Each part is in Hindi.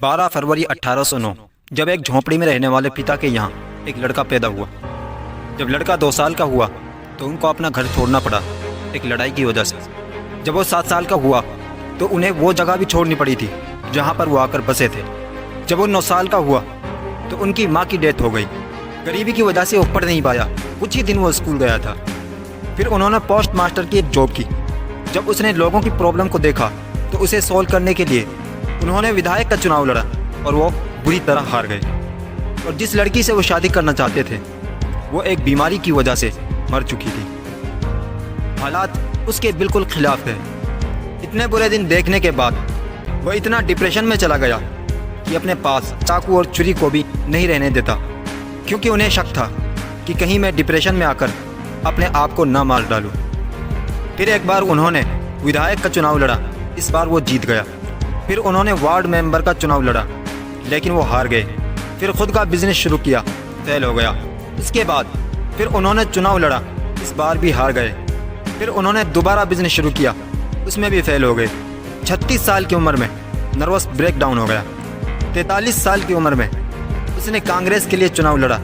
12 फरवरी 1809 जब एक झोंपड़ी में रहने वाले पिता के यहाँ एक लड़का पैदा हुआ। जब लड़का 2 साल का हुआ तो उनको अपना घर छोड़ना पड़ा एक लड़ाई की वजह से। जब वो 7 साल का हुआ तो उन्हें वो जगह भी छोड़नी पड़ी थी जहाँ पर वो आकर बसे थे। जब वो 9 साल का हुआ तो उनकी माँ की डेथ हो गई। गरीबी की वजह से वो पढ़ नहीं पाया, कुछ ही दिन वो स्कूल गया था। फिर उन्होंने पोस्ट मास्टर की एक जॉब की। जब उसने लोगों की प्रॉब्लम को देखा तो उसे सॉल्व करने के लिए उन्होंने विधायक का चुनाव लड़ा और वो बुरी तरह हार गए। और जिस लड़की से वो शादी करना चाहते थे वो एक बीमारी की वजह से मर चुकी थी। हालात उसके बिल्कुल खिलाफ थे। इतने बुरे दिन देखने के बाद वो इतना डिप्रेशन में चला गया कि अपने पास चाकू और छुरी को भी नहीं रहने देता, क्योंकि उन्हें शक था कि कहीं मैं डिप्रेशन में आकर अपने आप को ना मार डालूं। फिर एक बार उन्होंने विधायक का चुनाव लड़ा, इस बार वो जीत गया। फिर उन्होंने वार्ड मेंबर का चुनाव लड़ा, लेकिन वो हार गए। फिर खुद का बिजनेस शुरू किया, फेल हो गया। इसके बाद फिर उन्होंने चुनाव लड़ा, इस बार भी हार गए। फिर उन्होंने दोबारा बिजनेस शुरू किया, उसमें भी फेल हो गए। 36 साल की उम्र में नर्वस ब्रेकडाउन हो गया। 43 साल की उम्र में उसने कांग्रेस के लिए चुनाव लड़ा,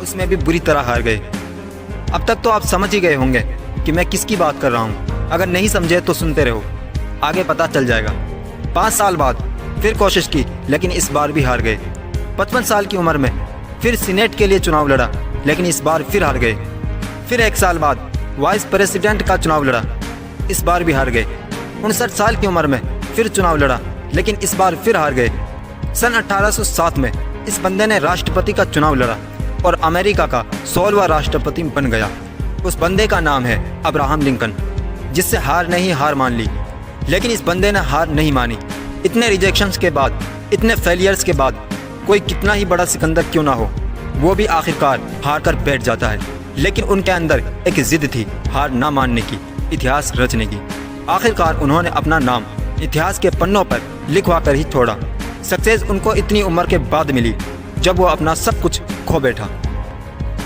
उसमें भी बुरी तरह हार गए। अब तक तो आप समझ ही गए होंगे कि मैं किसकी बात कर रहा हूँ। अगर नहीं समझे तो सुनते रहो, आगे पता चल जाएगा। 5 साल बाद फिर कोशिश की, लेकिन इस बार भी हार गए। 55 साल की उम्र में फिर सीनेट के लिए चुनाव लड़ा, लेकिन इस बार फिर हार गए। फिर 1 साल बाद वाइस प्रेसिडेंट का चुनाव लड़ा, इस बार भी हार गए। 59 साल की उम्र में फिर चुनाव लड़ा, लेकिन इस बार फिर हार गए। सन 1807 में इस बंदे ने राष्ट्रपति का चुनाव लड़ा और अमेरिका का 16वां राष्ट्रपति बन गया। उस बंदे का नाम है अब्राहम लिंकन, जिससे हार नहीं हार मान ली। लेकिन इस बंदे ने हार नहीं मानी। इतने रिजेक्शंस के बाद, इतने फेलियर्स के बाद, कोई कितना ही बड़ा सिकंदर क्यों ना हो, वो भी आखिरकार हार कर बैठ जाता है। लेकिन उनके अंदर एक जिद थी हार ना मानने की, इतिहास रचने की। आखिरकार उन्होंने अपना नाम इतिहास के पन्नों पर लिखवा कर ही छोड़ा। सक्सेस उनको इतनी उम्र के बाद मिली जब वो अपना सब कुछ खो बैठा।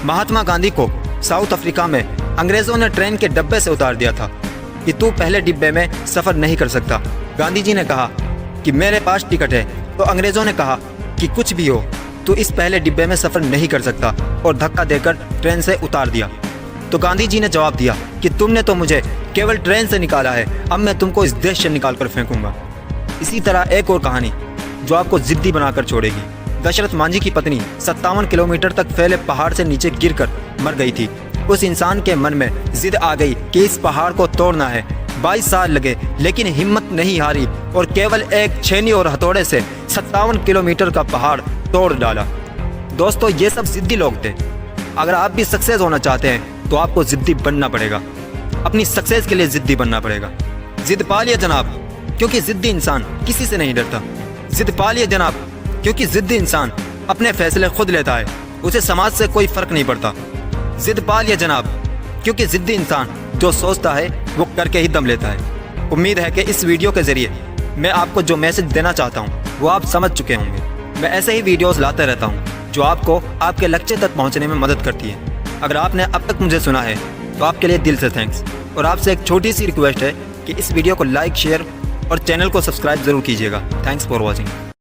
महात्मा गांधी को साउथ अफ्रीका में अंग्रेज़ों ने ट्रेन के डब्बे से उतार दिया था कि तू पहले डिब्बे में सफ़र नहीं कर सकता। गांधी जी ने कहा कि मेरे पास टिकट है, तो अंग्रेज़ों ने कहा कि कुछ भी हो तू इस पहले डिब्बे में सफ़र नहीं कर सकता, और धक्का देकर ट्रेन से उतार दिया। तो गांधी जी ने जवाब दिया कि तुमने तो मुझे केवल ट्रेन से निकाला है, अब मैं तुमको इस देश से निकाल कर फेंकूंगा। इसी तरह एक और कहानी जो आपको ज़िद्दी बनाकर छोड़ेगी। दशरथ मांझी की पत्नी 57 किलोमीटर तक फैले पहाड़ से नीचे गिरकर मर गई थी। उस इंसान के मन में जिद आ गई कि इस पहाड़ को तोड़ना है। 22 साल लगे, लेकिन हिम्मत नहीं हारी और केवल एक छेनी और हथौड़े से 57 किलोमीटर का पहाड़ तोड़ डाला। दोस्तों, ये सब जिद्दी लोग थे। अगर आप भी सक्सेस होना चाहते हैं तो आपको जिद्दी बनना पड़ेगा। अपनी सक्सेस के लिए जिद्दी बनना पड़ेगा। जिद पा लिया जनाब, क्योंकि जिद्दी इंसान किसी से नहीं डरता। जिद पा लिया जनाब, क्योंकि जिद्दी इंसान अपने फैसले खुद लेता है, उसे समाज से कोई फर्क नहीं पड़ता। जिद पा लिया जनाब, क्योंकि जिद्दी इंसान जो सोचता है वो करके ही दम लेता है। उम्मीद है कि इस वीडियो के ज़रिए मैं आपको जो मैसेज देना चाहता हूँ वो आप समझ चुके होंगे। मैं ऐसे ही वीडियोस लाते रहता हूँ जो आपको आपके लक्ष्य तक पहुँचने में मदद करती है। अगर आपने अब तक मुझे सुना है तो आपके लिए दिल से थैंक्स। और आपसे एक छोटी सी रिक्वेस्ट है कि इस वीडियो को लाइक, शेयर और चैनल को सब्सक्राइब ज़रूर कीजिएगा। Thanks for watching.